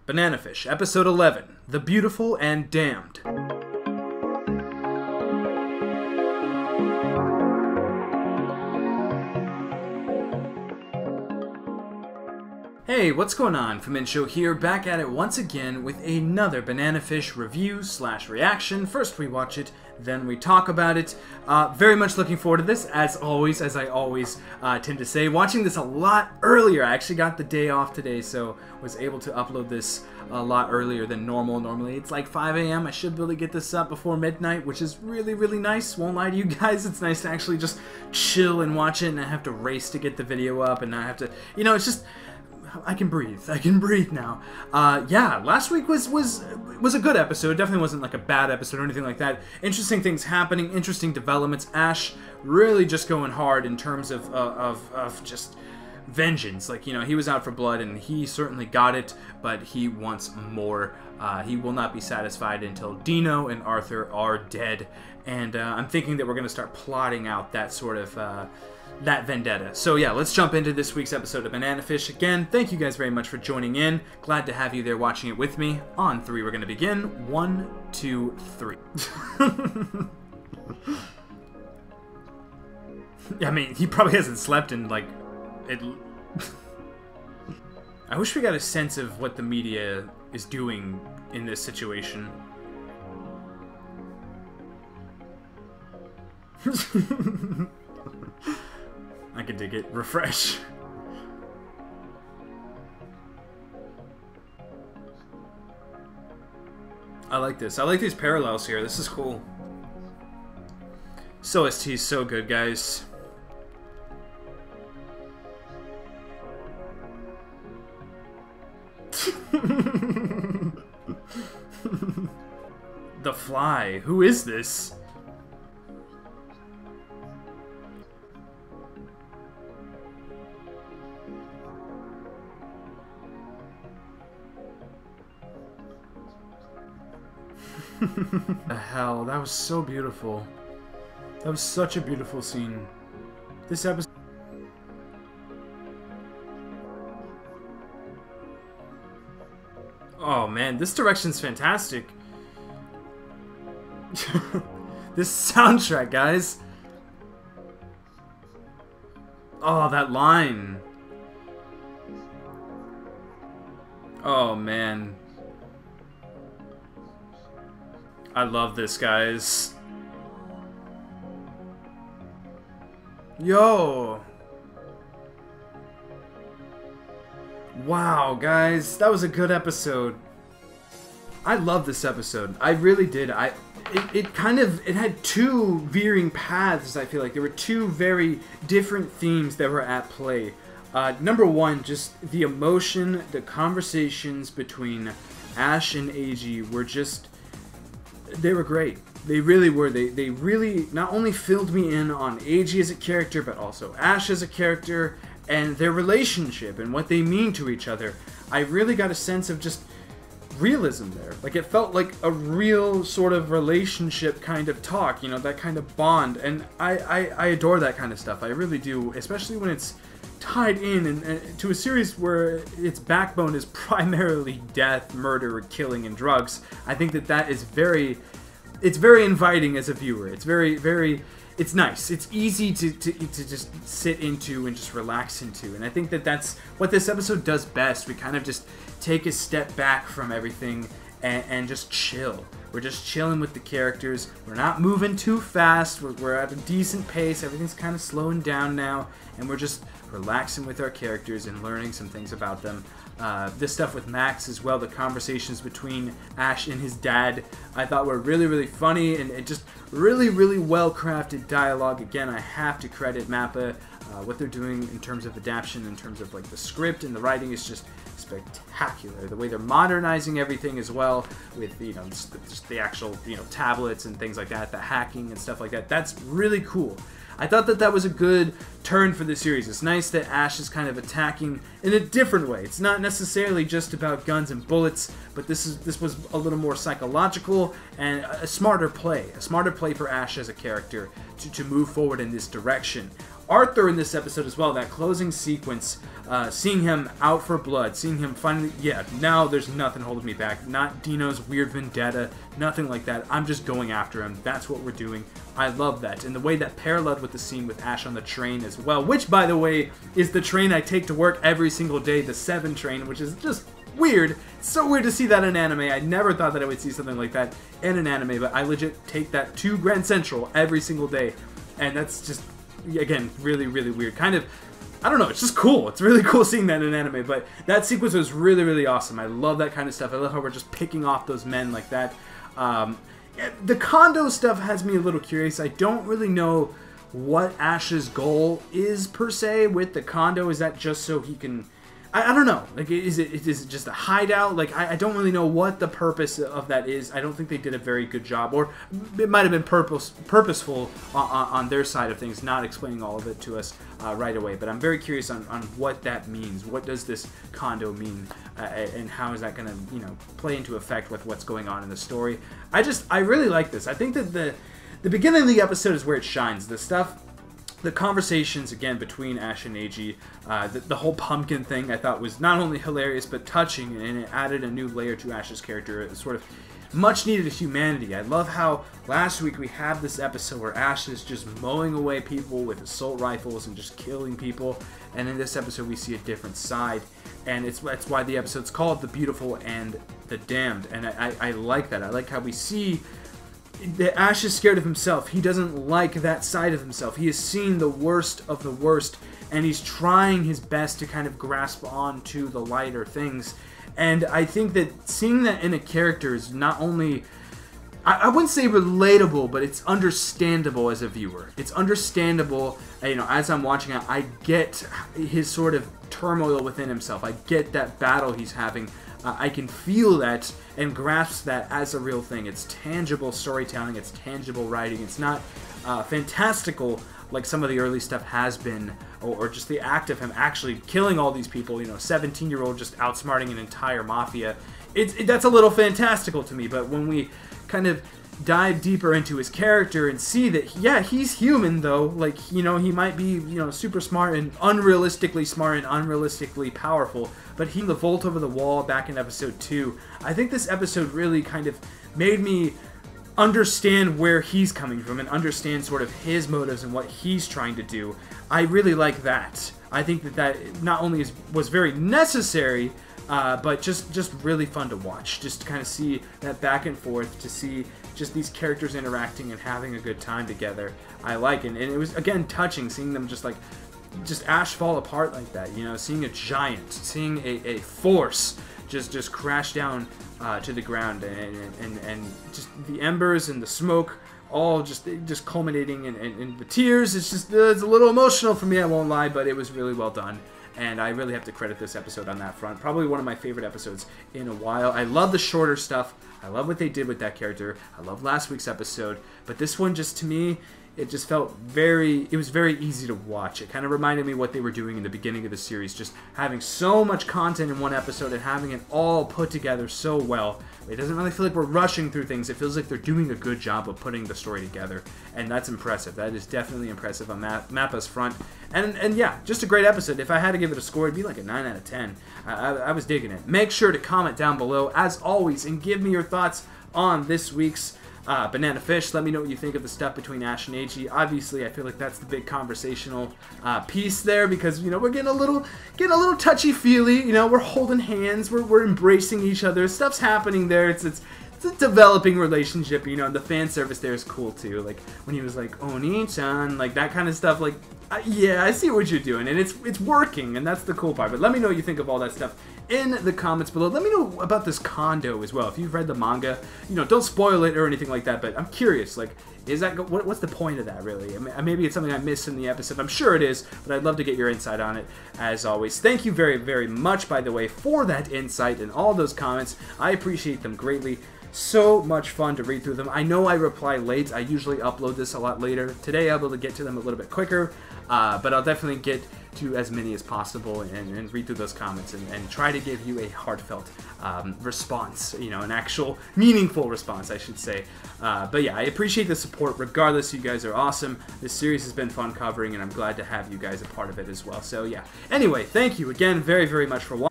Banana Fish, Episode 11, The Beautiful and Damned. Hey, what's going on? Fumincho here, back at it once again with another Banana Fish review / reaction. First we watch it, then we talk about it. Very much looking forward to this, as always, as I always tend to say. Watching this a lot earlier. I actually got the day off today, so was able to upload this a lot earlier than normal. Normally it's like 5 a.m. I should be able to get this up before midnight, which is really, really nice. Won't lie to you guys, it's nice to actually just chill and watch it and not have to race to get the video up and not have to, you know, it's just... I can breathe. I can breathe now. Yeah, last week was a good episode. Definitely wasn't like a bad episode or anything like that. Interesting things happening, interesting developments. Ash really just going hard in terms of just vengeance. Like, you know, he was out for blood and he certainly got it, but he wants more. He will not be satisfied until Dino and Arthur are dead. And I'm thinking that we're going to start plotting out that sort of... that vendetta. So yeah, let's jump into this week's episode of Banana Fish. Again, thank you guys very much for joining in. Glad to have you there watching it with me. On 3, we're going to begin. 1, 2, 3. I mean, he probably hasn't slept in, like... I wish we got a sense of what the media is doing in this situation. I can dig it. Refresh. I like this. I like these parallels here. This is cool. So OST is so good, guys. The Fly. Who is this? The hell, that was so beautiful. That was such a beautiful scene. This episode... Oh man, this direction's fantastic. This soundtrack, guys. Oh, that line. Oh man. I love this, guys. Yo! Wow, guys, that was a good episode. I love this episode. I really did. It had two veering paths, I feel like. There were two very different themes that were at play. Number one, just the emotion, the conversations between Ash and Eiji were just... They were great. They really were. They really not only filled me in on Eiji as a character, but also Ash as a character, and their relationship, and what they mean to each other. I really got a sense of just realism there. Like, it felt like a real sort of relationship kind of talk, you know, that kind of bond, and I adore that kind of stuff. I really do, especially when it's tied in and to a series where its backbone is primarily death, murder, killing, and drugs. I think that is very... It's very inviting as a viewer. It's very... It's nice. It's easy to just sit into and just relax into. And I think that's what this episode does best. We kind of just take a step back from everything and just chill. We're just chilling with the characters. We're not moving too fast. We're at a decent pace. Everything's kind of slowing down now. And we're just relaxing with our characters and learning some things about them. This stuff with Max as well, the conversations between Ash and his dad, I thought were really, really funny and just really, really well-crafted dialogue. Again, I have to credit Mappa. What they're doing in terms of adaptation, in terms of like the script and the writing is just spectacular. The way they're modernizing everything as well, with, you know, just the actual, you know, tablets and things like that, the hacking and stuff like that. That's really cool. I thought that was a good turn for the series. It's nice that Ash is kind of attacking in a different way. It's not necessarily just about guns and bullets, but this was a little more psychological and a smarter play for Ash as a character to move forward in this direction. Arthur in this episode as well, that closing sequence, seeing him out for blood, seeing him finally, yeah, now there's nothing holding me back. Not Dino's weird vendetta, nothing like that. I'm just going after him. That's what we're doing. I love that. And the way that paralleled with the scene with Ash on the train as well, which, by the way, is the train I take to work every single day, the 7 train, which is just weird. It's so weird to see that in anime. I never thought that I would see something like that in an anime, but I legit take that to Grand Central every single day. And that's just, again, really, really weird. Kind of, I don't know, it's just cool. It's really cool seeing that in an anime, but that sequence was really, really awesome. I love that kind of stuff. I love how we're just picking off those men like that. The Kondo stuff has me a little curious. I don't really know what Ash's goal is, per se, with the Kondo. Is that just so he can... I don't know. Like, is it just a hideout? Like, I don't really know what the purpose of that is. I don't think they did a very good job, or it might have been purposeful on their side of things, not explaining all of it to us right away. But I'm very curious on what that means. What does this Kondo mean, and how is that going to, you know, play into effect with what's going on in the story? I really like this. I think that the beginning of the episode is where it shines. The conversations, again, between Ash and Eiji, the whole pumpkin thing, I thought was not only hilarious, but touching, and it added a new layer to Ash's character, a sort of much-needed humanity. I love how last week we had this episode where Ash is just mowing away people with assault rifles and just killing people, and in this episode we see a different side, and that's why the episode's called The Beautiful and the Damned, and I like that. I like how we see... Ash is scared of himself. He doesn't like that side of himself. He has seen the worst of the worst, and he's trying his best to kind of grasp on to the lighter things. And I think that seeing that in a character is not only... I wouldn't say relatable, but it's understandable as a viewer. It's understandable, you know, as I'm watching it, I get his sort of turmoil within himself. I get that battle he's having. I can feel that and grasp that as a real thing. It's tangible storytelling, it's tangible writing. It's not fantastical like some of the early stuff has been, or just the act of him actually killing all these people, you know, 17-year-old just outsmarting an entire mafia. That's a little fantastical to me, but when we kind of dive deeper into his character and see that, yeah, he's human, though. Like, you know, he might be, you know, super smart and unrealistically powerful, but he, the vault over the wall back in episode 2, I think this episode really kind of made me understand where he's coming from and understand sort of his motives and what he's trying to do. I really like that. I think that not only was very necessary, but just really fun to watch. Just to kind of see that back and forth, to see just these characters interacting and having a good time together. I like it. And it was, again, touching, seeing them just Ash fall apart like that, you know, seeing a giant, seeing a force just crash down to the ground, and just the embers and the smoke all just culminating in the tears. It's a little emotional for me, I won't lie, but it was really well done. And I really have to credit this episode on that front. Probably one of my favorite episodes in a while. I love the shorter stuff. I love what they did with that character. I love last week's episode. But this one, just to me, it just felt it was very easy to watch. It kind of reminded me what they were doing in the beginning of the series. Just having so much content in one episode and having it all put together so well. It doesn't really feel like we're rushing through things. It feels like they're doing a good job of putting the story together. And that's impressive. That is definitely impressive on Mappa's front. And yeah, just a great episode. If I had to give it a score, it'd be like a 9 out of 10. I was digging it. Make sure to comment down below, as always, and give me your thoughts on this week's Banana Fish. Let me know what you think of the stuff between Ash and Eiji. Obviously, I feel like that's the big conversational piece there, because, you know, we're getting a little touchy-feely. You know, we're holding hands, we're embracing each other. Stuff's happening there. It's a developing relationship, you know, and the fan service there is cool too. Like when he was like, Oni-chan, like that kind of stuff. Like, yeah, I see what you're doing, and it's working, and that's the cool part. But let me know what you think of all that stuff in the comments below. Let me know about this Kondo as well. If you've read the manga, you know, don't spoil it or anything like that, but I'm curious, like, is that what's the point of that, really? I mean, maybe it's something I missed in the episode. I'm sure it is, but I'd love to get your insight on it, as always. Thank you very, very much, by the way, for that insight and all those comments. I appreciate them greatly. so much fun to read through them. I know I reply late. I usually upload this a lot later. Today I'm able to get to them a little bit quicker, but I'll definitely get to as many as possible and read through those comments and try to give you a heartfelt response, you know, an actual meaningful response, I should say. But yeah, I appreciate the support regardless. You guys are awesome. This series has been fun covering, and I'm glad to have you guys a part of it as well. So yeah, anyway, thank you again very, very much for watching.